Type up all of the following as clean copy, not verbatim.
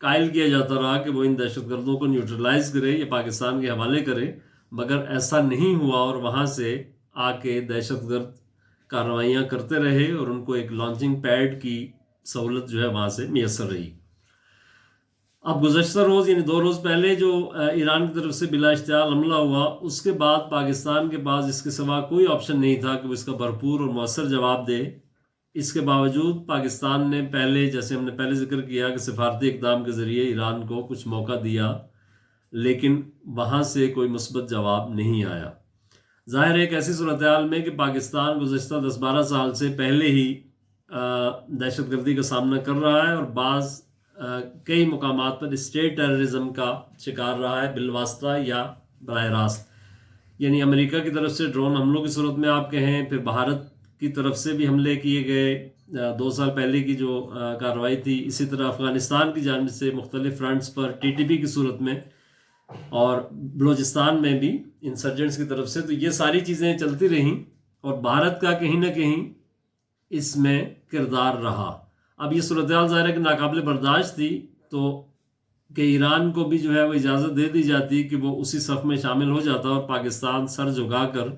قائل کیا جاتا رہا کہ وہ ان دہشت گردوں کو نیوٹرلائز کرے یا پاکستان کے حوالے کرے، مگر ایسا نہیں ہوا اور وہاں سے آ کے دہشت گرد کارروائیاں کرتے رہے اور ان کو ایک لانچنگ پیڈ کی سہولت جو ہے وہاں سے میسر رہی۔ اب گزشتہ روز یعنی 2 روز پہلے جو ایران کی طرف سے بلا اشتعال حملہ ہوا، اس کے بعد پاکستان کے پاس اس کے سوا کوئی آپشن نہیں تھا کہ وہ اس کا بھرپور اور مؤثر جواب دے۔ اس کے باوجود پاکستان نے پہلے، جیسے ہم نے پہلے ذکر کیا، کہ سفارتی اقدام کے ذریعے ایران کو کچھ موقع دیا، لیکن وہاں سے کوئی مثبت جواب نہیں آیا۔ ظاہر ہے ایک ایسی صورتحال میں کہ پاکستان گزشتہ 10-12 سال سے پہلے ہی دہشت گردی کا سامنا کر رہا ہے اور بعض کئی مقامات پر اسٹیٹ ٹیررزم کا شکار رہا ہے، بالواسطہ یا براہ راست۔ یعنی امریکہ کی طرف سے ڈرون حملوں کی صورت میں آپ کہیں، پھر بھارت کی طرف سے بھی حملے کیے گئے 2 سال پہلے کی جو کارروائی تھی، اسی طرح افغانستان کی جانب سے مختلف فرنٹس پر TTP کی صورت میں، اور بلوچستان میں بھی انسرجنٹس کی طرف سے، تو یہ ساری چیزیں چلتی رہیں اور بھارت کا کہیں نہ کہیں اس میں کردار رہا۔ اب یہ صورتحال ظاہر ہے کہ ناقابل برداشت تھی، تو کہ ایران کو بھی جو ہے وہ اجازت دے دی جاتی کہ وہ اسی صف میں شامل ہو جاتا اور پاکستان سر جھکا کر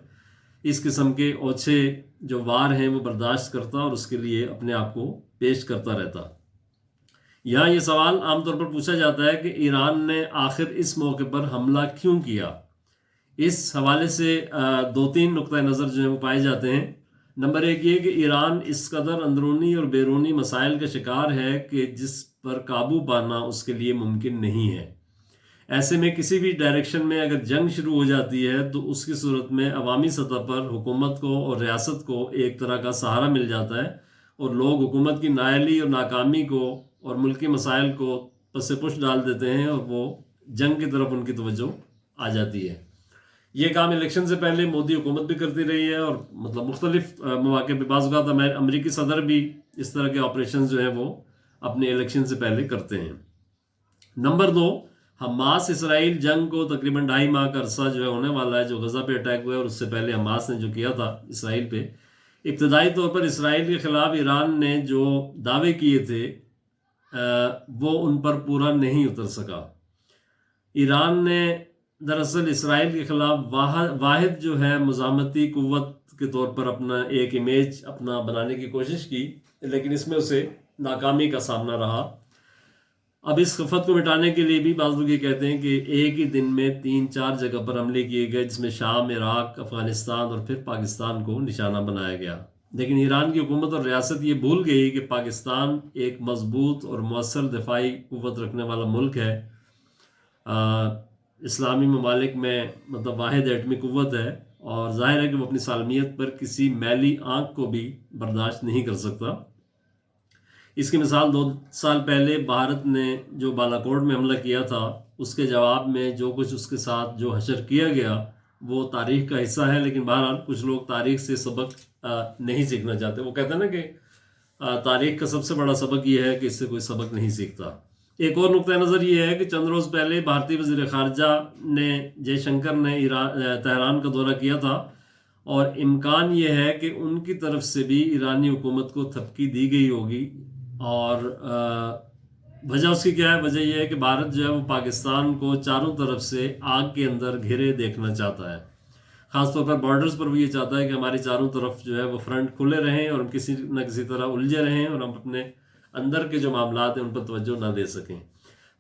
اس قسم کے اوچھے جو وار ہیں وہ برداشت کرتا اور اس کے لیے اپنے آپ کو پیش کرتا رہتا۔ یہاں یہ سوال عام طور پر پوچھا جاتا ہے کہ ایران نے آخر اس موقع پر حملہ کیوں کیا؟ اس حوالے سے 2-3 نقطۂ نظر جو ہیں وہ پائے جاتے ہیں۔ نمبر 1 یہ کہ ایران اس قدر اندرونی اور بیرونی مسائل کا شکار ہے کہ جس پر قابو پانا اس کے لیے ممکن نہیں ہے۔ ایسے میں کسی بھی ڈائریکشن میں اگر جنگ شروع ہو جاتی ہے تو اس کی صورت میں عوامی سطح پر حکومت کو اور ریاست کو ایک طرح کا سہارا مل جاتا ہے، اور لوگ حکومت کی نااہلی اور ناکامی کو اور ملکی مسائل کو پس پش ڈال دیتے ہیں اور وہ جنگ کی طرف ان کی توجہ آ جاتی ہے۔ یہ کام الیکشن سے پہلے مودی حکومت بھی کرتی رہی ہے، اور مطلب مختلف مواقع پہ بعض اوقات امریکی صدر بھی اس طرح کے آپریشنز جو ہیں وہ اپنے الیکشن سے پہلے کرتے ہیں۔ نمبر 2، حماس اسرائیل جنگ کو تقریباً 2.5 ماہ کا عرصہ جو ہے ہونے والا ہے، جو غزہ پہ اٹیک ہوا ہے، اور اس سے پہلے حماس نے جو کیا تھا اسرائیل پہ۔ ابتدائی طور پر اسرائیل کے خلاف ایران نے جو دعوے کیے تھے وہ ان پر پورا نہیں اتر سکا۔ ایران نے دراصل اسرائیل کے خلاف واحد جو ہے مزاحمتی قوت کے طور پر اپنا ایک امیج اپنا بنانے کی کوشش کی، لیکن اس میں اسے ناکامی کا سامنا رہا۔ اب اس خفت کو مٹانے کے لیے بھی بعض لوگ یہ کہتے ہیں کہ ایک ہی دن میں 3-4 جگہ پر حملے کیے گئے، جس میں شام، عراق، افغانستان اور پھر پاکستان کو نشانہ بنایا گیا۔ لیکن ایران کی حکومت اور ریاست یہ بھول گئی کہ پاکستان ایک مضبوط اور مؤثر دفاعی قوت رکھنے والا ملک ہے، اسلامی ممالک میں مطلب واحد ایٹمی قوت ہے، اور ظاہر ہے کہ وہ اپنی سالمیت پر کسی میلی آنکھ کو بھی برداشت نہیں کر سکتا۔ اس کی مثال 2 سال پہلے بھارت نے جو بالاکوٹ میں حملہ کیا تھا، اس کے جواب میں جو کچھ اس کے ساتھ جو حشر کیا گیا وہ تاریخ کا حصہ ہے، لیکن بہرحال کچھ لوگ تاریخ سے سبق نہیں سیکھنا چاہتے۔ وہ کہتے ہیں نا کہ تاریخ کا سب سے بڑا سبق یہ ہے کہ اس سے کوئی سبق نہیں سیکھتا۔ ایک اور نقطۂ نظر یہ ہے کہ چند روز پہلے بھارتی وزیر خارجہ نے جے شنکر نے تہران کا دورہ کیا تھا، اور امکان یہ ہے کہ ان کی طرف سے بھی ایرانی حکومت کو تھپکی دی گئی ہوگی، اور وجہ اس کی کیا ہے؟ وجہ یہ ہے کہ بھارت جو ہے وہ پاکستان کو چاروں طرف سے آگ کے اندر گھرے دیکھنا چاہتا ہے۔ خاص طور پر بارڈرز پر وہ یہ چاہتا ہے کہ ہماری چاروں طرف جو ہے وہ فرنٹ کھلے رہیں اور ہم کسی نہ کسی طرح الجھے رہیں، اور ہم اپنے اندر کے جو معاملات ہیں ان پر توجہ نہ دے سکیں۔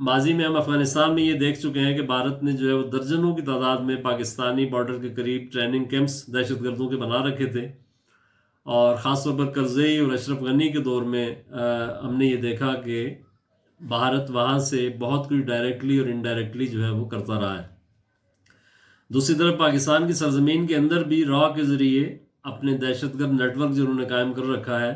ماضی میں ہم افغانستان میں یہ دیکھ چکے ہیں کہ بھارت نے جو ہے وہ درجنوں کی تعداد میں پاکستانی بارڈر کے قریب ٹریننگ کیمپس دہشت گردوں کے بنا رکھے تھے، اور خاص طور پر کرزئی اور اشرف غنی کے دور میں ہم نے یہ دیکھا کہ بھارت وہاں سے بہت کچھ ڈائریکٹلی اور انڈائریکٹلی جو ہے وہ کرتا رہا ہے۔ دوسری طرف پاکستان کی سرزمین کے اندر بھی را کے ذریعے اپنے دہشت گرد نیٹ ورک جو انہوں نے قائم کر رکھا ہے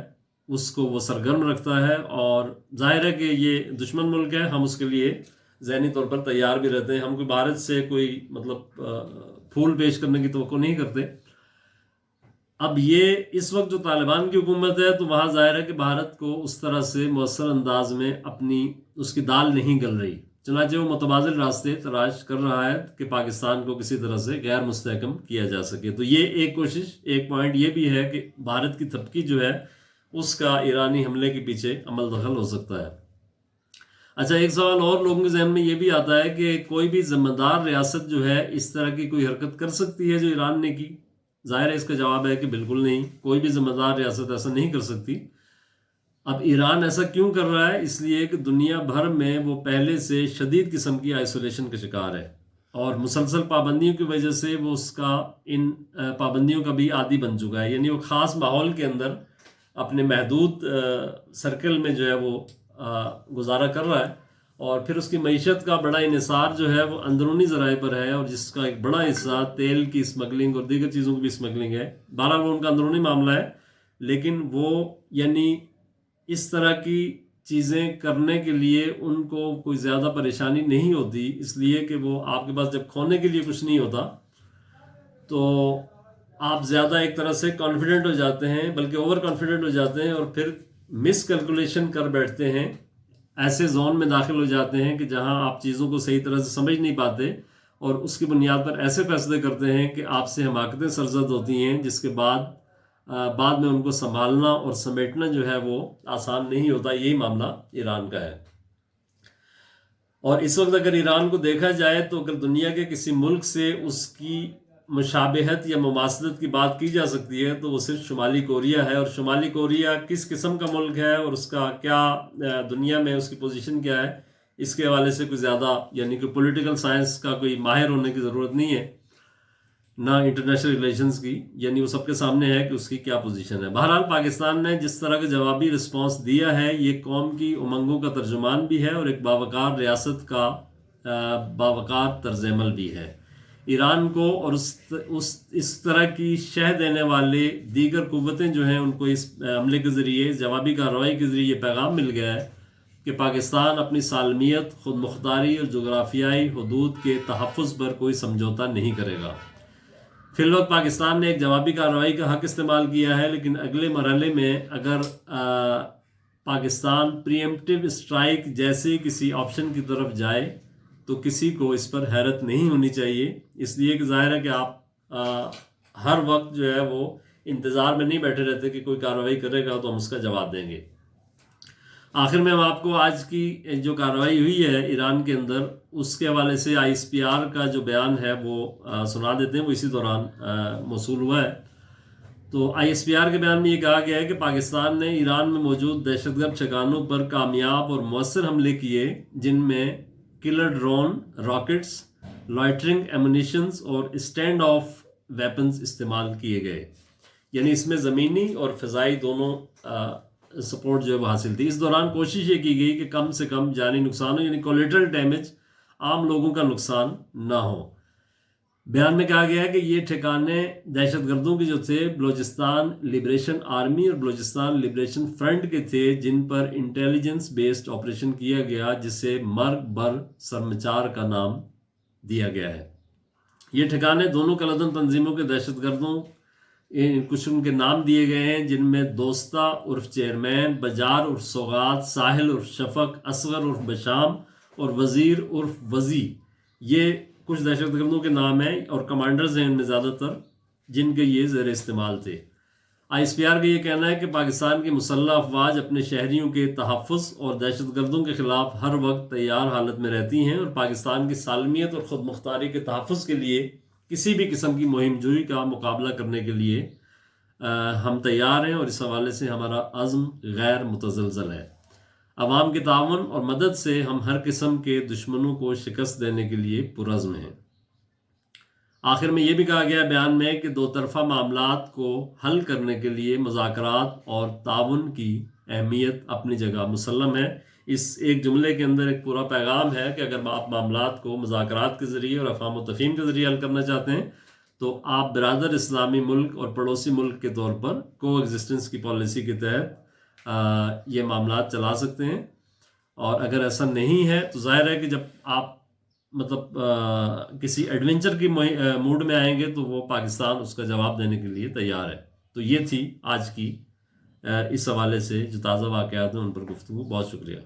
اس کو وہ سرگرم رکھتا ہے، اور ظاہر ہے کہ یہ دشمن ملک ہے، ہم اس کے لیے ذہنی طور پر تیار بھی رہتے ہیں۔ ہم کوئی بھارت سے کوئی مطلب پھول پیش کرنے کی توقع نہیں کرتے۔ اب یہ اس وقت جو طالبان کی حکومت ہے تو وہاں ظاہر ہے کہ بھارت کو اس طرح سے مؤثر انداز میں اپنی اس کی دال نہیں گل رہی، چنانچہ وہ متبادل راستے تلاش کر رہا ہے کہ پاکستان کو کسی طرح سے غیر مستحکم کیا جا سکے۔ تو یہ ایک کوشش، ایک پوائنٹ یہ بھی ہے کہ بھارت کی تھپکی جو ہے اس کا ایرانی حملے کے پیچھے عمل دخل ہو سکتا ہے۔ اچھا، ایک سوال اور لوگوں کے ذہن میں یہ بھی آتا ہے کہ کوئی بھی ذمہ دار ریاست جو ہے اس طرح کی کوئی حرکت کر سکتی ہے جو ایران نے کی؟ ظاہر ہے اس کا جواب ہے کہ بالکل نہیں، کوئی بھی ذمہ دار ریاست ایسا نہیں کر سکتی۔ اب ایران ایسا کیوں کر رہا ہے؟ اس لیے کہ دنیا بھر میں وہ پہلے سے شدید قسم کی آئسولیشن کا شکار ہے، اور مسلسل پابندیوں کی وجہ سے وہ ان پابندیوں کا بھی عادی بن چکا ہے، یعنی وہ خاص ماحول کے اندر اپنے محدود سرکل میں جو ہے وہ گزارا کر رہا ہے، اور پھر اس کی معیشت کا بڑا انحصار جو ہے وہ اندرونی ذرائع پر ہے، اور جس کا ایک بڑا حصہ تیل کی اسمگلنگ اور دیگر چیزوں کی بھی اسمگلنگ ہے۔ بہرحال وہ ان کا اندرونی معاملہ ہے، لیکن وہ یعنی اس طرح کی چیزیں کرنے کے لیے ان کو کوئی زیادہ پریشانی نہیں ہوتی، اس لیے کہ وہ آپ کے پاس جب کھونے کے لیے کچھ نہیں ہوتا تو آپ زیادہ ایک طرح سے کانفیڈنٹ ہو جاتے ہیں، بلکہ اوور کانفیڈنٹ ہو جاتے ہیں، اور پھر مس کیلکولیشن کر بیٹھتے ہیں، ایسے زون میں داخل ہو جاتے ہیں کہ جہاں آپ چیزوں کو صحیح طرح سے سمجھ نہیں پاتے، اور اس کی بنیاد پر ایسے فیصلے کرتے ہیں کہ آپ سے حماقتیں سرزد ہوتی ہیں، جس کے بعد میں ان کو سنبھالنا اور سمیٹنا جو ہے وہ آسان نہیں ہوتا۔ یہی معاملہ ایران کا ہے۔ اور اس وقت اگر ایران کو دیکھا جائے تو اگر دنیا کے کسی ملک سے اس کی مشابہت یا مماثلت کی بات کی جا سکتی ہے تو وہ صرف شمالی کوریا ہے، اور شمالی کوریا کس قسم کا ملک ہے اور اس کا کیا دنیا میں اس کی پوزیشن کیا ہے، اس کے حوالے سے کوئی زیادہ یعنی کہ پولیٹیکل سائنس کا کوئی ماہر ہونے کی ضرورت نہیں ہے، نہ انٹرنیشنل ریلیشنز کی، یعنی وہ سب کے سامنے ہے کہ اس کی کیا پوزیشن ہے۔ بہرحال پاکستان نے جس طرح کا جوابی رسپانس دیا ہے یہ قوم کی امنگوں کا ترجمان بھی ہے، اور ایک باوقار ریاست کا باوقار طرز عمل بھی ہے۔ ایران کو اور اس طرح کی شہ دینے والے دیگر قوتیں جو ہیں ان کو اس حملے کے ذریعے، جوابی کارروائی کے ذریعے یہ پیغام مل گیا ہے کہ پاکستان اپنی سالمیت، خود مختاری اور جغرافیائی حدود کے تحفظ پر کوئی سمجھوتا نہیں کرے گا۔ فی الوقت پاکستان نے ایک جوابی کارروائی کا حق استعمال کیا ہے، لیکن اگلے مرحلے میں اگر پاکستان پری ایمپٹیو اسٹرائک جیسے کسی آپشن کی طرف جائے تو کسی کو اس پر حیرت نہیں ہونی چاہیے، اس لیے کہ ظاہر ہے کہ آپ ہر وقت جو ہے وہ انتظار میں نہیں بیٹھے رہتے کہ کوئی کارروائی کرے گا تو ہم اس کا جواب دیں گے۔ آخر میں ہم آپ کو آج کی جو کارروائی ہوئی ہے ایران کے اندر اس کے حوالے سے آئی ایس پی آر کا جو بیان ہے وہ سنا دیتے ہیں، وہ اسی دوران موصول ہوا ہے۔ تو آئی ایس پی آر کے بیان میں یہ کہا گیا ہے کہ پاکستان نے ایران میں موجود دہشت گرد ٹھکانوں پر کامیاب اور مؤثر حملے کیے، جن میں کلر ڈرون، راکٹس، لائٹرنگ ایمونیشنز اور اسٹینڈ آف ویپنز استعمال کیے گئے، یعنی اس میں زمینی اور فضائی دونوں سپورٹ جو ہے وہ حاصل تھی۔ اس دوران کوشش یہ کی گئی کہ کم سے کم جانی نقصان ہو، یعنی کولیٹرل ڈیمیج، عام لوگوں کا نقصان نہ ہو۔ بیان میں کہا گیا ہے کہ یہ ٹھکانے دہشت گردوں کے جو تھے بلوچستان لبریشن آرمی اور بلوچستان لبریشن فرنٹ کے تھے، جن پر انٹیلیجنس بیسڈ آپریشن کیا گیا، جسے مرگ بر سرمچار کا نام دیا گیا ہے۔ یہ ٹھکانے دونوں کلدن تنظیموں کے دہشت گردوں کچھ ان کے نام دیے گئے ہیں، جن میں دوستہ عرف چیئرمین، بجار عرف سوغات، ساحل عرف شفق، اصغر عرف بشام اور وزیر عرف وزی، یہ کچھ دہشت گردوں کے نام ہیں اور کمانڈرز ہیں ان میں زیادہ تر، جن کے یہ زیر استعمال تھے۔ آئی ایس پی آر کا یہ کہنا ہے کہ پاکستان کی مسلح افواج اپنے شہریوں کے تحفظ اور دہشت گردوں کے خلاف ہر وقت تیار حالت میں رہتی ہیں، اور پاکستان کی سالمیت اور خود مختاری کے تحفظ کے لیے کسی بھی قسم کی مہم جوئی کا مقابلہ کرنے کے لیے ہم تیار ہیں، اور اس حوالے سے ہمارا عزم غیر متزلزل ہے۔ عوام کے تعاون اور مدد سے ہم ہر قسم کے دشمنوں کو شکست دینے کے لیے پرعزم ہیں۔ آخر میں یہ بھی کہا گیا بیان میں کہ دو طرفہ معاملات کو حل کرنے کے لیے مذاکرات اور تعاون کی اہمیت اپنی جگہ مسلم ہے۔ اس ایک جملے کے اندر ایک پورا پیغام ہے کہ اگر آپ معاملات کو مذاکرات کے ذریعے اور افہام و تفہیم کے ذریعے حل کرنا چاہتے ہیں تو آپ برادر اسلامی ملک اور پڑوسی ملک کے طور پر کو ایگزسٹنس کی پالیسی کے تحت یہ معاملات چلا سکتے ہیں، اور اگر ایسا نہیں ہے تو ظاہر ہے کہ جب آپ کسی ایڈونچر کی موڈ میں آئیں گے تو وہ پاکستان اس کا جواب دینے کے لیے تیار ہے۔ تو یہ تھی آج کی اس حوالے سے جو تازہ واقعات ہیں ان پر گفتگو۔ بہت شکریہ۔